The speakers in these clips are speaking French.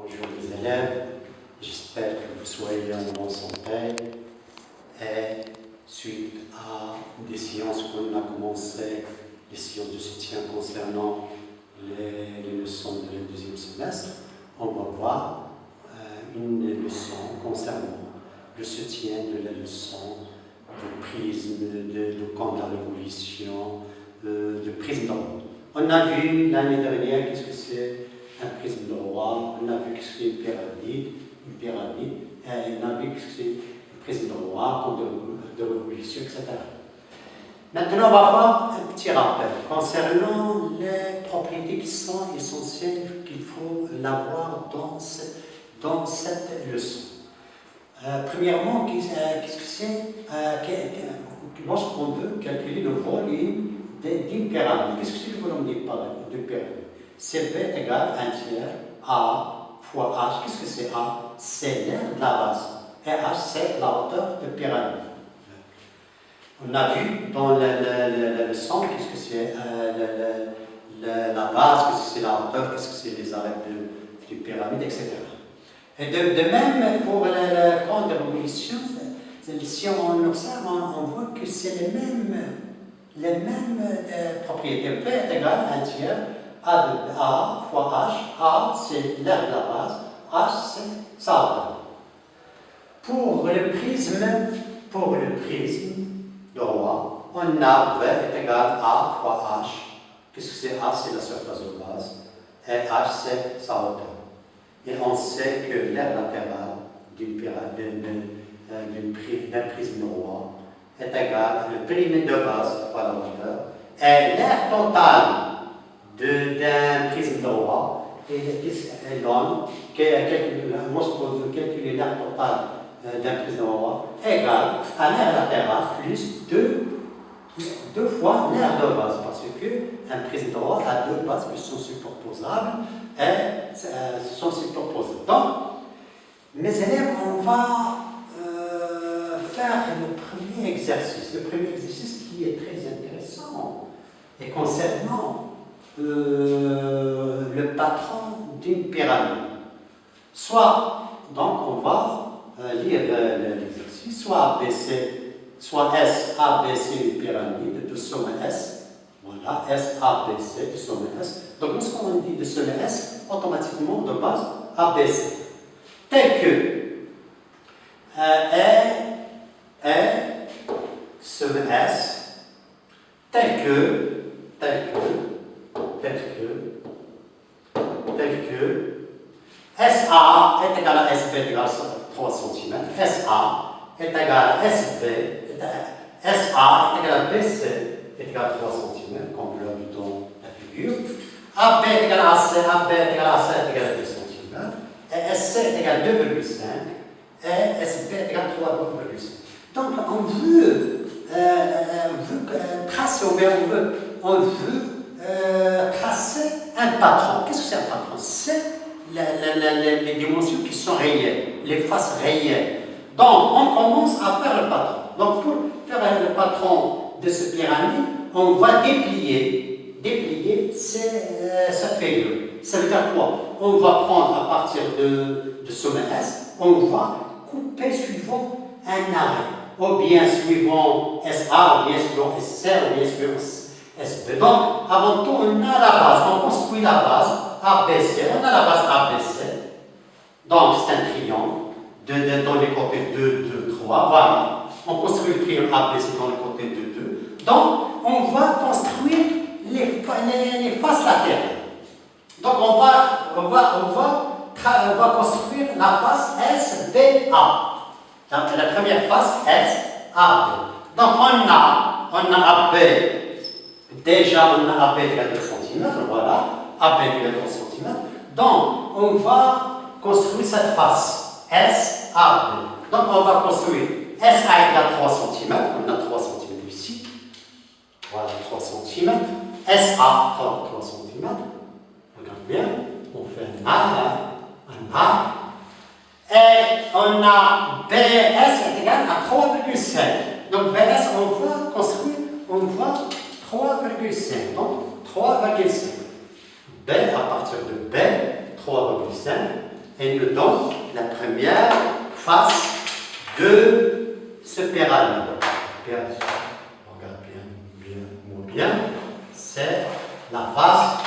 Bonjour les élèves, j'espère que vous soyez en bonne santé et suite à des séances qu'on a commencé, les séances de soutien concernant les leçons du deuxième semestre, on va voir une leçon concernant le soutien de la leçon du prisme, du camp de la révolution, du prisme de roi. On a vu l'année dernière qu'est-ce que c'est un prisme de roi, on a vu que c'est une pyramide, et on a vu que c'est un prisme de roi, camp de révolution, etc. Maintenant, on va voir un petit rappel concernant les propriétés qui sont essentielles qu'il faut avoir dans cette leçon. Premièrement, qu'est-ce que c'est lorsqu'on veut calculer le volume d'une pyramide? Qu'est-ce que c'est le volume d'une pyramide? C'est V égale 1 tiers A fois H. Qu'est-ce que c'est A? C'est l'aire de la base. Et H, c'est la hauteur de pyramide. On a vu dans la leçon qu'est-ce que c'est la base, qu'est-ce que c'est la hauteur, qu'est-ce que c'est les arêtes de pyramide, etc. Et de même, pour le camp de révolution, si on observe, on voit que c'est les mêmes propriétés. V est égal à 1 tiers A fois H. A, c'est l'aire de la base. H, c'est sa hauteur. Pour le prisme de roi, on a V est égal à A fois H. Qu'est-ce que c'est A? C'est la surface de base. Et H, c'est sa hauteur. Et on sait que l'aire latérale d'un prisme de roi est égal le périmètre de base fois la hauteur. Et l'aire totale d'un prisme de roi lorsqu'on veut calculer l'aire totale d'un prisme de roi égale à l'aire latérale plus deux fois l'aire de base, parce qu'un prisme de roi a deux bases qui sont superposables et sont superposées. Donc, mes élèves, on va faire le premier exercice. Le premier exercice qui est très intéressant et concernant le patron d'une pyramide. Donc on va lire l'exercice, soit ABC, soit S, ABC, une pyramide de sommet S. Voilà, S, ABC, de sommet S. Donc lorsqu'on dit de sommet S, automatiquement de base ABC. Tel que sommet S, tel que SA est égal à SB est égal à 3 cm, SA est égal à SB, SA est égal à BC est égal à 3 cm, comme l'heure du temps la figure, AB est égal à AC, AB est égal à AC est égal à 2 cm, et SC est égal à 2,5, et SB est égal à 3,5. Donc on veut tracer, on veut tracer un patron. Qu'est-ce que c'est un patron? C'est les dimensions qui sont réelles, les faces réelles. Donc, on commence à faire le patron. Donc, pour faire le patron de ce pyramide, on va déplier cette figure. Ça veut dire quoi? On va prendre à partir de sommet S, on va couper suivant un arrêt, ou bien suivant SA, ou bien suivant SC, ou bien suivant SB. Donc, avant tout, on a la base, on construit la base ABC, on a la base ABC. Donc, c'est un triangle dans les côtés 2, 2, 3. Voilà. On construit le triangle ABC dans les côtés 2, 2. Donc, on va construire les faces latérales. Donc, on va construire la face SBA. La première face SAB. Donc, on a AB. Déjà, on a AB égale 2 cm. Voilà. AB égale 3 cm. Donc, on va construire cette face, SAB. Donc, on va construire SA égale 3 cm. On a 3 cm ici. Voilà, 3 cm. SA, 3 cm. Regarde bien. On fait un A. Et on a BS est égal à 3,5. Donc, BS, on va construire, 3,5. Donc, 3,5. B à partir de B, 3,5. elle nous donne la première face de ce pyramide. Regarde bien, c'est la face.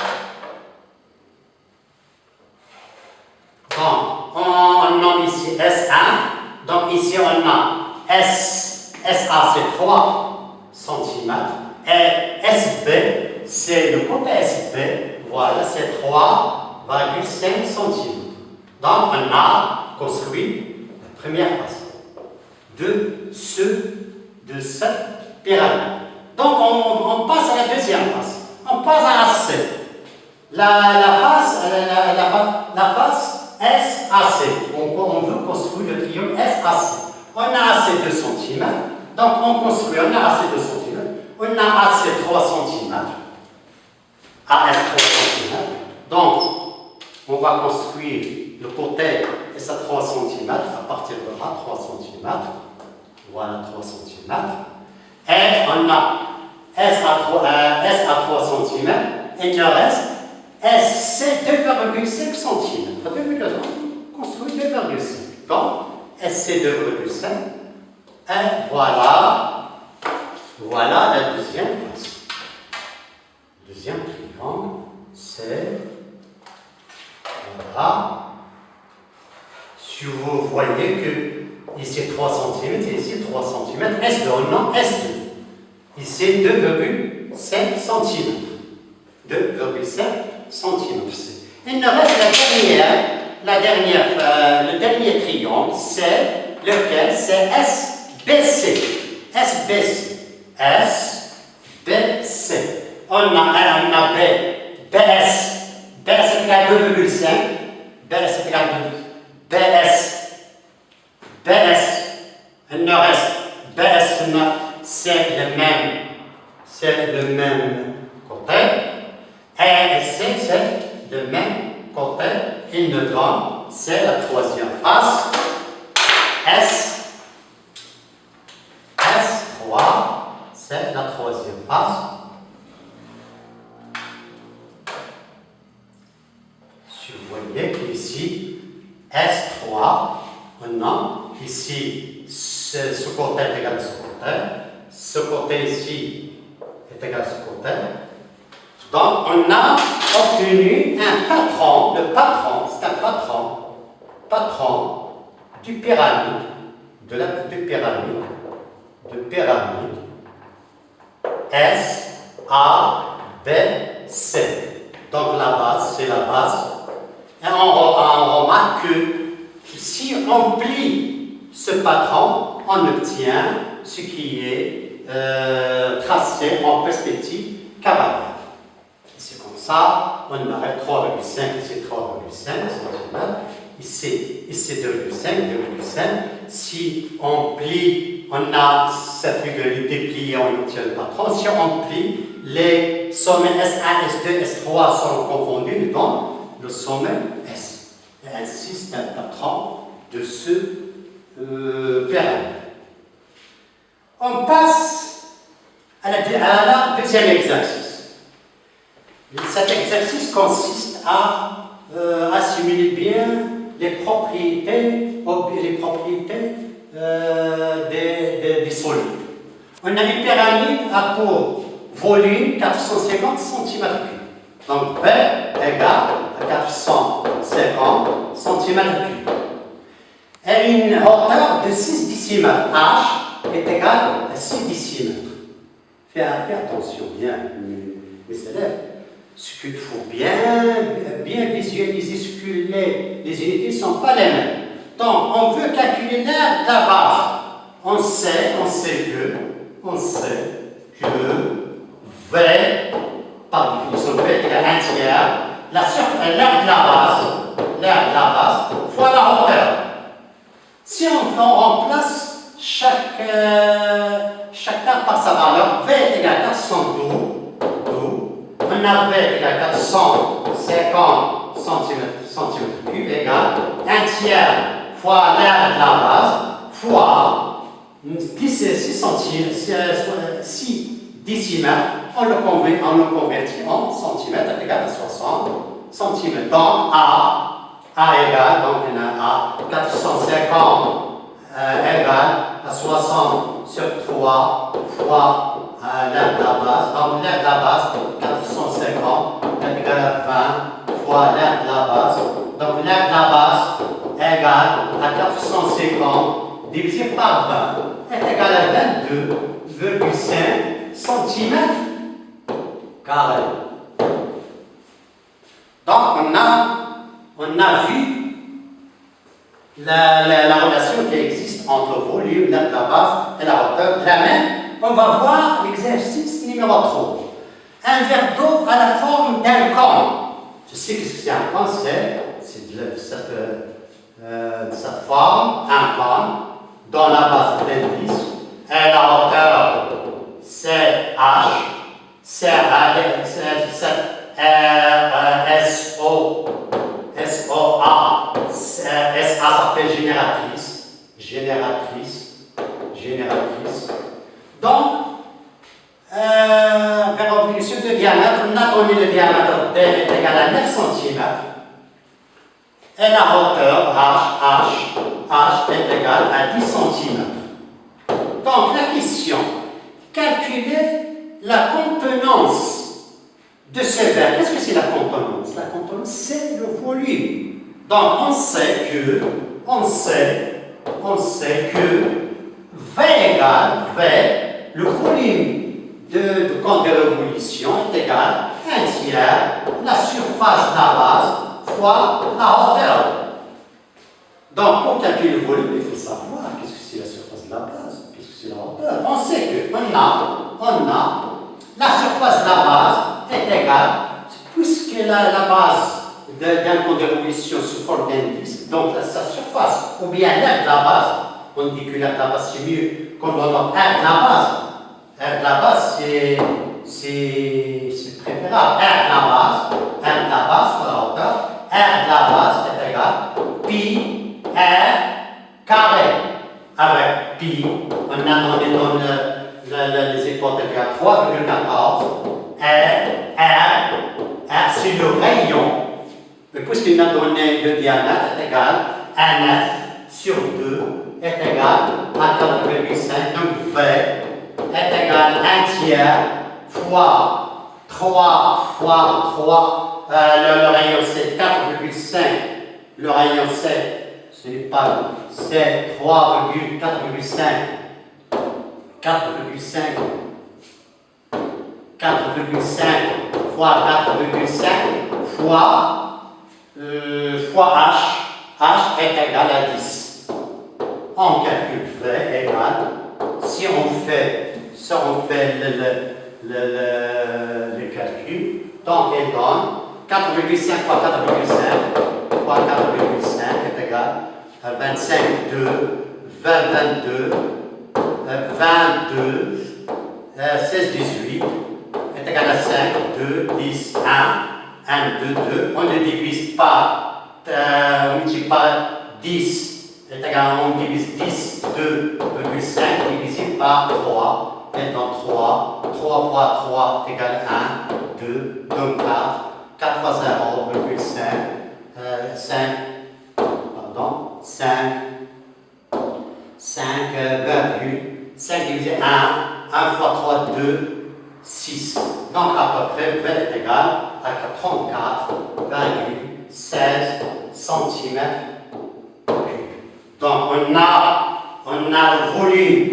Donc, on nomme ici S1. Donc, ici, on a SA, c'est 3 cm. Et SB, c'est le côté SB. Voilà, c'est 3,5 cm. Donc, on a construit la première face de cette pyramide. Donc, on passe à la deuxième face. On passe à AC. La face SAC. On veut construire le triangle SAC. On a AC 2 cm. Donc, on construit, on a AC 2 cm. On a AC 3 cm. AS 3 cm. Donc, on va construire le côté SA 3 cm à partir de là, 3 cm. Voilà, 3 cm. Et on a S à 3 cm. Et il reste SC 2,5 cm. On construit 2,5. Donc, SC 2,5. Et voilà la deuxième face. Deuxième triangle, c'est voilà. Si vous voyez que ici 3 cm, ici 3 cm, S2, non, S2. Ici 2,5 cm. 2,5 cm. Il nous reste le dernier triangle, c'est lequel? C'est SBC. SBC. SBC. On a B, BS. BS est égal à 2,5. BS est égal à 2. BS. Il nous reste BS, c'est le même côté. Et ici, c'est le même côté. Il nous donne, c'est la troisième face. S3, c'est la troisième face. Si vous voyez qu'ici, S3, on a ici, ce côté est égal à ce côté. Ce côté ici est égal à ce côté. Donc, on a obtenu un patron. Le patron, c'est un patron du pyramide, de pyramide S, A, B, C. Donc, la base, c'est la base. Et on remarque que si on plie ce patron, on obtient ce qui est tracé en perspective cavalière. C'est comme ça, on arrête 3,5, ici 3,5 cm, ici 2,5. Si on plie, on a cette figure dépliée, on obtient le patron. Si on plie, les sommets S1, S2, S3 sont confondus dans le sommet S. Et ainsi, c'est un patron de ce pyramide. On passe à la deuxième exercice. Cet exercice consiste à assimiler bien les propriétés des solides. On a une pyramide à pour volume 450 cm3. Donc P égale à 450 cm3. Et une hauteur de 6 décimètres. H est égale à 6 décimètres. Faites attention, bien, mes élèves. Ce qu'il faut bien visualiser, ce que les unités ne sont pas les mêmes. Donc, on veut calculer l'air de la barre. On sait que V, par définition, V est égal à 1 tiers, l'air de la base, fois la hauteur. Si on remplace chaque terme par sa valeur, V est égal à 412. On a V égal à 450 cm3 égale 1 tiers fois l'air de la base fois 6 décimètres. On le convertit en centimètres égal à 60 cm. Donc A égale, donc on a A, 450 égale à 60 sur 3 fois l'aire de la base. Donc l'aire de la base, 450 est égal à 20 fois l'aire de la base. Donc l'aire de la base égale à 450 divisé par 20 est égal à 22,5 cm². Donc on a vu la relation qui existe entre le volume, l'aire de la base et la hauteur de la main. On va voir l'exercice numéro 3. Un verre d'eau à la forme d'un cône. Je sais que c'est un cône, c'est de cette forme, un cône, dont la base est l'indice et la hauteur c'est H, c'est SOA, SA s'appelle génératrice. Donc, révolution de diamètre, on a donné le diamètre D est égal à 9 cm et la hauteur H est égal à 10 cm. Donc, la question, calculer la contenance de ce verre. Qu'est-ce que c'est la contenance? La contenance, c'est le volume. Donc, on sait que V égale V, le volume de compte de révolution est égal à 1/3 la surface de la base fois la hauteur. Donc, pour calculer le volume, il faut savoir qu'est-ce que c'est la surface de la base, qu'est-ce que c'est la hauteur. On sait qu'on a la surface de la base est égale, puisque la base d'un compte de révolution sous forme d'indice, donc sa surface, ou bien l'aire de la base, on dit que l'aire de la base c'est mieux qu'on donne l'aire de la base. L'aire de la base c'est préférable. L'aire de la base pour la hauteur, l'aire de la base est égal pi r carré. Avec pi, on a donné dans les hypothèses à 3,14. R, c'est le rayon. Mais puisqu'il a donné le diamètre est égal à 9 sur 2 est égal à 4,5. Donc V est égal à 1/3 fois 3 fois 3. Le rayon c'est 4,5. Le rayon ce n'est pas, c'est 4,5 fois 4,5 fois H. H est égal à 10. On calcule V égale, si on fait le calcul, donc elle donne 4,5 fois 4,5 fois 4,5 est égal à 25, 16, 18 est égal à 5, 2, 10, 1, 2, 2. On ne divise pas, on multiplie pas 10 est égal à, on divise 10, 2,5 divisé par 3 est donc 3 fois 3 est égal à 1, 2, donc 4 fois 5 divisé 1 fois 3, 2, 6. Donc à peu près, V est égal à 34,16 cm3. Donc on a le volume,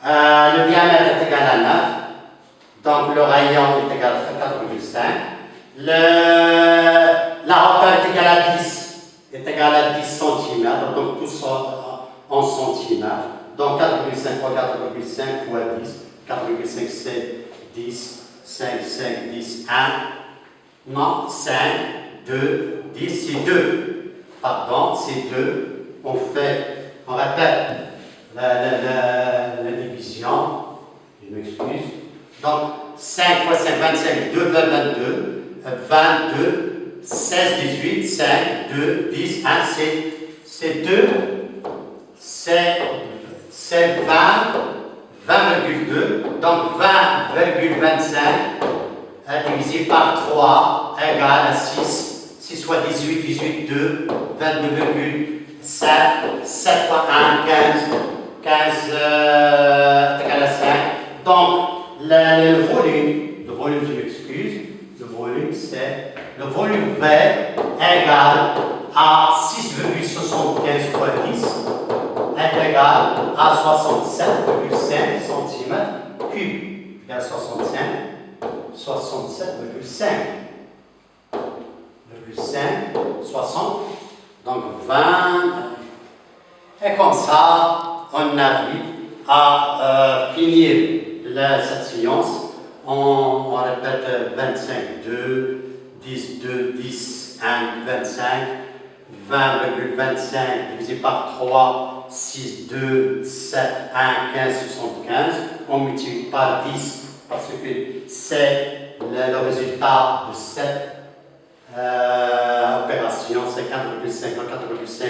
le diamètre est égal à 9, donc le rayon est égal à 4,5, la hauteur est égale à 10, cm, donc tout ça en centimètres. Donc 4,5 fois 4,5 fois 10, 4,5 c'est 10, 5, 10, 1, non, 5, 2, 10, c'est 2. Pardon, c'est 2. On répète la division. Je m'excuse. Donc 5 fois 5, 25, 2, 22, 22, 16, 18, 5, 2, 10, 1, c'est 2. C'est 20,2, donc 20,25 divisé par 3 égale à 6 6 fois 18, 18, 2, 22,7, 7 fois 1, 15, 15 est égal à 5. Donc, le volume, je m'excuse, le volume c'est, le volume V égale à 6,75 fois 10 est égal à 67,5 cm3. Égal à 67,5. 60, donc 20. Et comme ça, on arrive à finir cette séance. On répète 25, 2, 10, 2, 10, 1, 25, 20,25 divisé par 3, 6, 2, 7, 1, 15, 75. On multiplie par 10 parce que c'est le résultat de cette opération. C'est 4,5. 4,5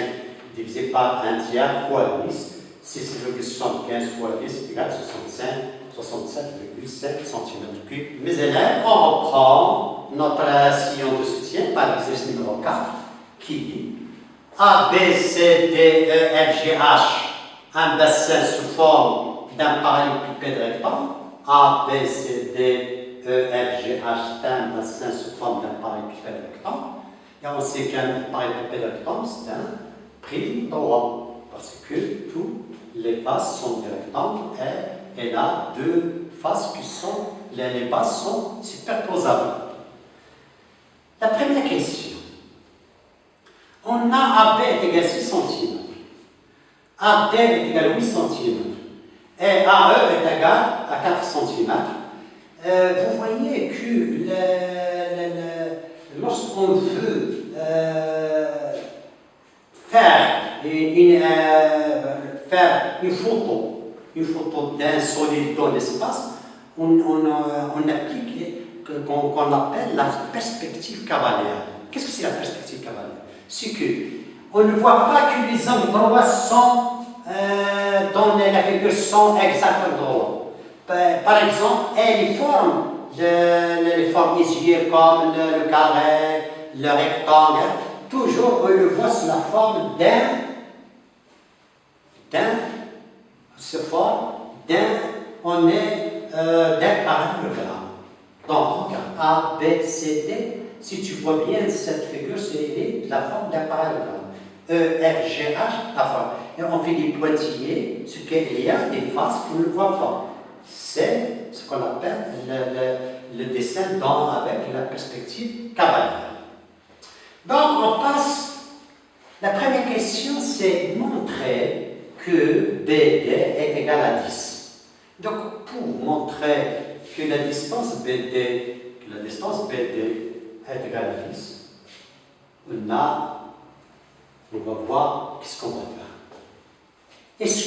divisé par 1 tiers fois 10. 6,75 fois 10 égale 67,5 cm3. Mes élèves, on reprend notre sillon de soutien par l'exercice numéro 4 qui dit A, B, C, D, E, F, G, H, un bassin sous forme d'un parallélépipède rectangle. A, B, C, D, E, F, G, H, c'est un bassin sous forme d'un parallélépipède rectangle. Et on sait qu'un parallélépipède rectangle, c'est un prisme droit, parce que tous les faces sont des rectangles et elle a deux faces qui sont, les bases sont superposables. La première question. On a AB est égal à 6 cm. AD est égal à 8 cm. Et AE est égal à 4 cm. Vous voyez que lorsqu'on veut faire une photo d'un solide dans l'espace, on applique qu'on appelle la perspective cavalière. Qu'est-ce que c'est la perspective cavalière? C'est qu'on ne voit pas que les angles droits sont dans la figure sont exactement droits. Par exemple, les formes usuelles comme le carré, le rectangle, toujours on le voit sous la forme d'un parallélogramme. Donc, A, B, C, D, si tu vois bien cette figure, c'est la forme d'un parallélogramme. E, F, G, H, la forme. Et on fait des pointillés, ce qu'il y a des faces qu'on ne voit pas. C'est ce qu'on appelle le dessin avec la perspective cavalière. Donc, on passe. La première question, c'est montrer que BD est égal à 10. Donc, pour montrer que la distance BD est égale à 10, on va voir qu'est-ce qu'on va faire. Est-ce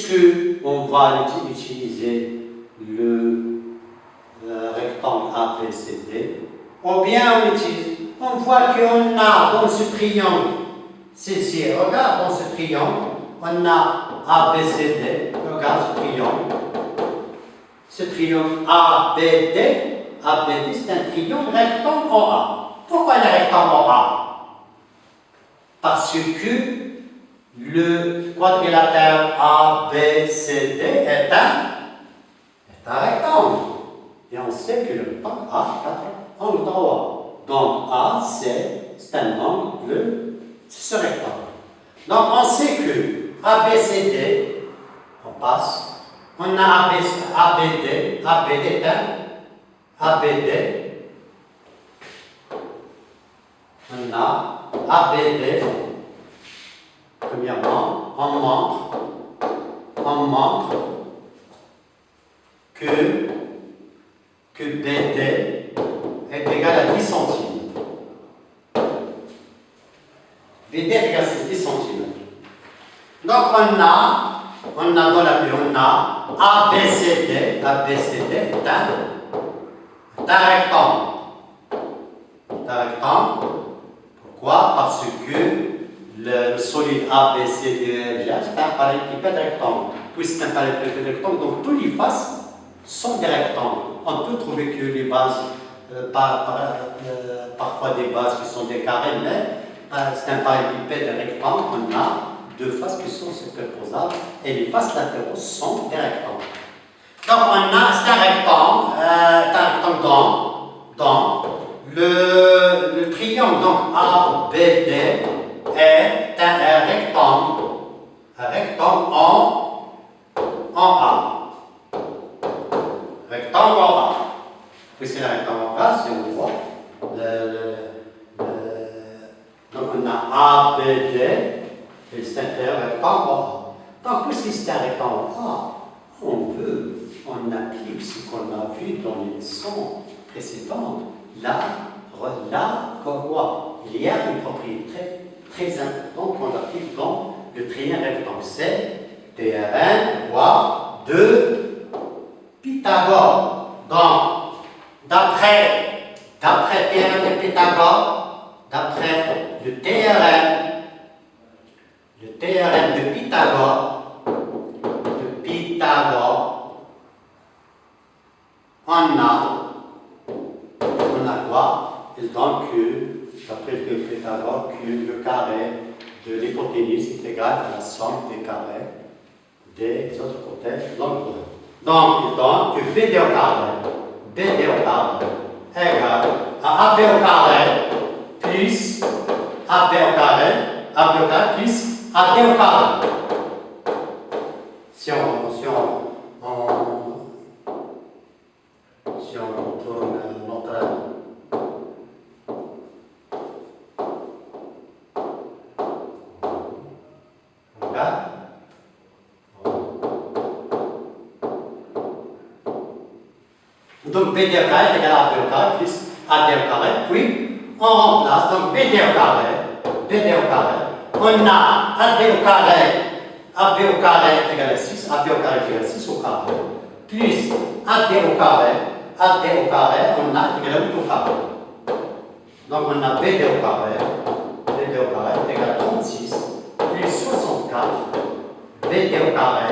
qu'on va utiliser le rectangle ABCD, ou bien on voit qu'on a dans ce triangle, regarde dans ce triangle, on a ABCD, regarde ce triangle. Ce triangle ABD, c'est un triangle rectangle en A. Pourquoi le rectangle en A? Parce que le quadrilatère ABCD est un rectangle. Et on sait que le rectangle a 4 angles droits. Donc A, c'est un angle, c'est ce rectangle. Donc on sait que ABCD, on passe. On a ABD est un ABD. On a ABD. Premièrement, on montre que BD est égal à 10 cm. BD est égal à 10 cm. Donc on a dans la vue, on a ABCD est un rectangle. Pourquoi? Parce que le solide ABCD c'est un parallélépipède rectangle. Puis c'est un parallélépipède rectangle, donc tous les faces sont des rectangles. On peut trouver que les bases, parfois des bases qui sont des carrés, mais c'est un parallélépipède rectangle, on a deux faces qui sont superposables et les faces latéraux sont des rectangles. Donc on a, c'est un rectangle dans le triangle donc ABD est un rectangle en A. Rectangle en A. Puisque le rectangle en A, si on voit, donc on a ABD et c'est un rectangle en A. Donc puisque c'est un rectangle en A, on applique ce qu'on a vu dans les leçons précédentes. Là, quoi? Il y a une propriété très importante qu'on applique dans le triangle rectangle. C'est théorème de Pythagore. Donc, d'après le théorème de Pythagore, d'après le théorème de Pythagore, on a quoi? Il donne que, d'après le Pythagore, que le carré de l'hypoténuse est égal à la somme des carrés des autres côtés de l'angle. Donc, il donne que BD au carré égale à AB au carré plus AB au carré plus AD au carré. Si on retourne notre regarde. Donc BD au carré est égal à AB au carré plus AD au carré, puis on remplace donc BD au carré, on a AD au carré est égal à 6, AB au carré est égal à 6 au carré, plus AD au carré, on a égal à 8 au carré. Donc on a BD au carré est égal à 36, plus 64, BD au carré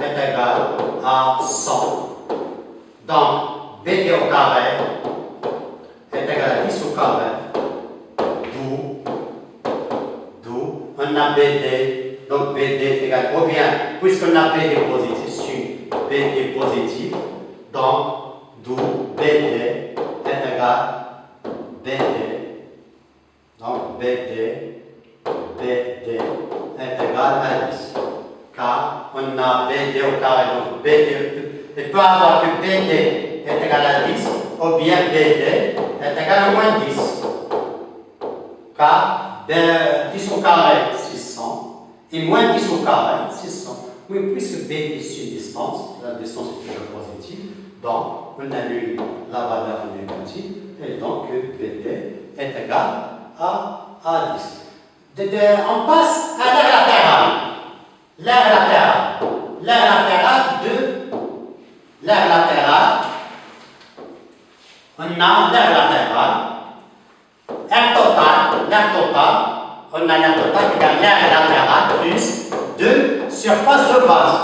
est égal à 100. Donc BD au carré est égal à 10 au carré, d'où on a BD, donc BD est égal, ou bien, puisqu'on a BD positif sur BD positif, donc d'où BD est égal donc BD est égal à 10, car on a BD au carré, donc BD, il peut avoir que BD est égal à 10, ou bien BD est égal à moins 10, car 10 au carré, 600, et moins 10 au carré, 600. Oui, puisque BD c'est une distance, la distance est toujours positive, donc on annule la valeur négative, et donc BD est égal à 10. On passe à l'aire latérale. On a l'aire latérale. L'aire totale, on a l'aire totale égale l'aire latérale plus 2 surface de base.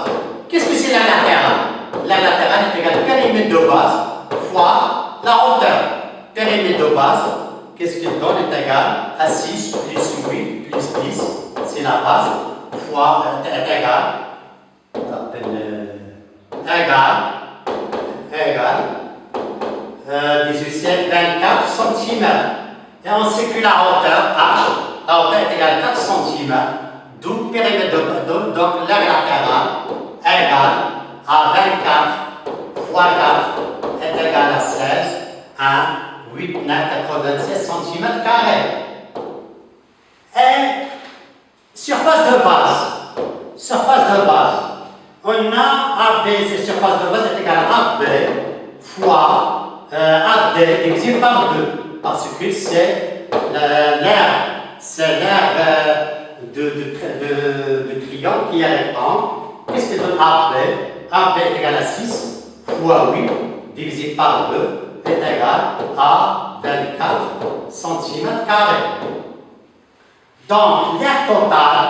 Qu'est-ce que c'est l'aire latérale? L'aire latérale est égale périmètre de base fois la hauteur. Périmètre de base, qu'est-ce qu'il donne? Est égal à 6 plus 8 plus 10, c'est la base, fois est égal 24 cm. Et on sait que la hauteur H, est égale à 4 cm, d'où périmètre de base, donc l'aire latérale égale à 24 fois 4 est égal à 16, 1, 8, 9, 96 cm². Et surface de base, on a AB, c'est surface de base est égal à AB fois AD divisé par 2, parce que c'est l'aire de triangle qui est rectangle. Qu'est-ce que donne AB? AB est égal à 6 fois 8 divisé par 2 est égal à 24 cm². Donc, l'aire totale,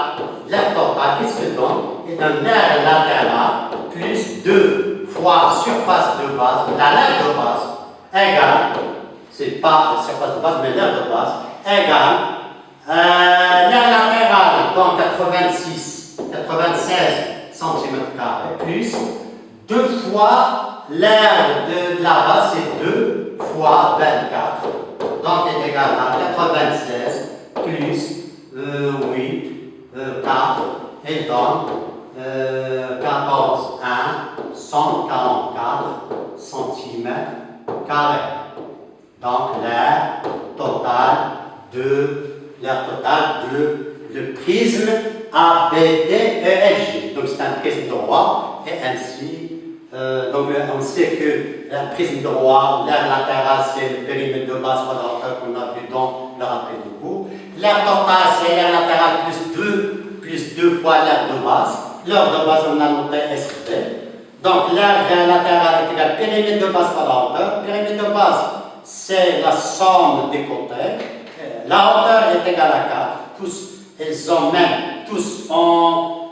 qu'est-ce qu'il donne? Il donne l'aire latérale plus 2 fois surface de base, la l'aire de base, égale, c'est pas la surface de base, mais l'aire de base, égale L'aire latérale, donc 96 cm², plus 2 fois l'aire de la base, c'est 2 fois 24, donc est égal à 96 plus 8, 4, et donc 14, 1, 144 cm². Donc l'aire totale de le prisme ABDEFG. Donc c'est un prisme droit et ainsi, donc on sait que le prisme droit, l'aire latérale c'est le périmètre de base quadrature qu'on a vu dans le rappel du cours. L'aire totale c'est l'aire latérale plus 2 fois l'aire de base. L'aire de base on a noté SB. Donc l'aire latérale est égale périmètre de base quadrature. Périmètre de base c'est la somme des côtés. La hauteur est égale à 4. Tous, ils ont même, tous on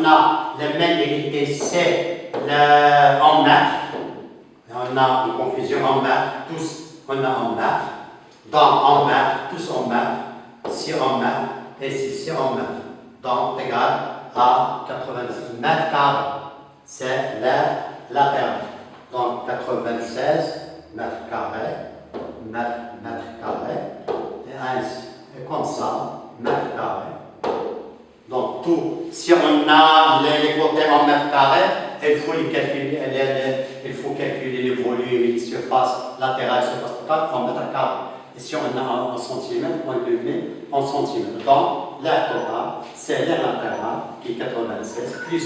a la même unité, c'est en mètres. On a une confusion en mètres, tous on a en mètres. Donc en mètres, tous en mètres, si en mètres et si en mètres. Donc égal à 86 mètres carrés. C'est l'aire latérale. Donc 96 mètres carrés, mètres carrés, et ainsi, et comme ça, mètres carrés. Donc tout, si on a les côtés en mètres carrés, il faut les calculer, il faut calculer les volumes, les surfaces latérales, surface totale en mètres carrés. Et si on a en centimètres, on le met en centimètres. Donc l'aire totale, c'est l'aire latérale qui est 96, plus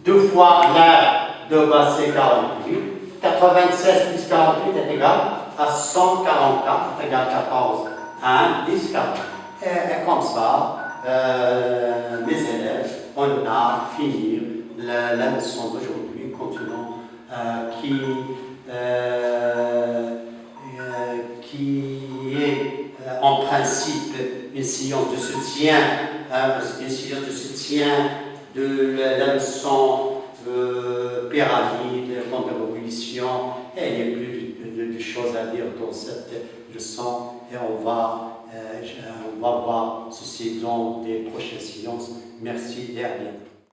2 fois l'aire de base, c'est 48. 96 plus 48 est égal à 144, égale 14, 1, 10, 40. Et comme ça, mes élèves, on a fini la leçon d'aujourd'hui. Continuons, qui est en principe une science de soutien, de la leçon pyramide, plan de révolution, et il y a plus de choses à dire dans cette leçon, et on va voir ceci dans des prochaines séances. Merci et à bientôt.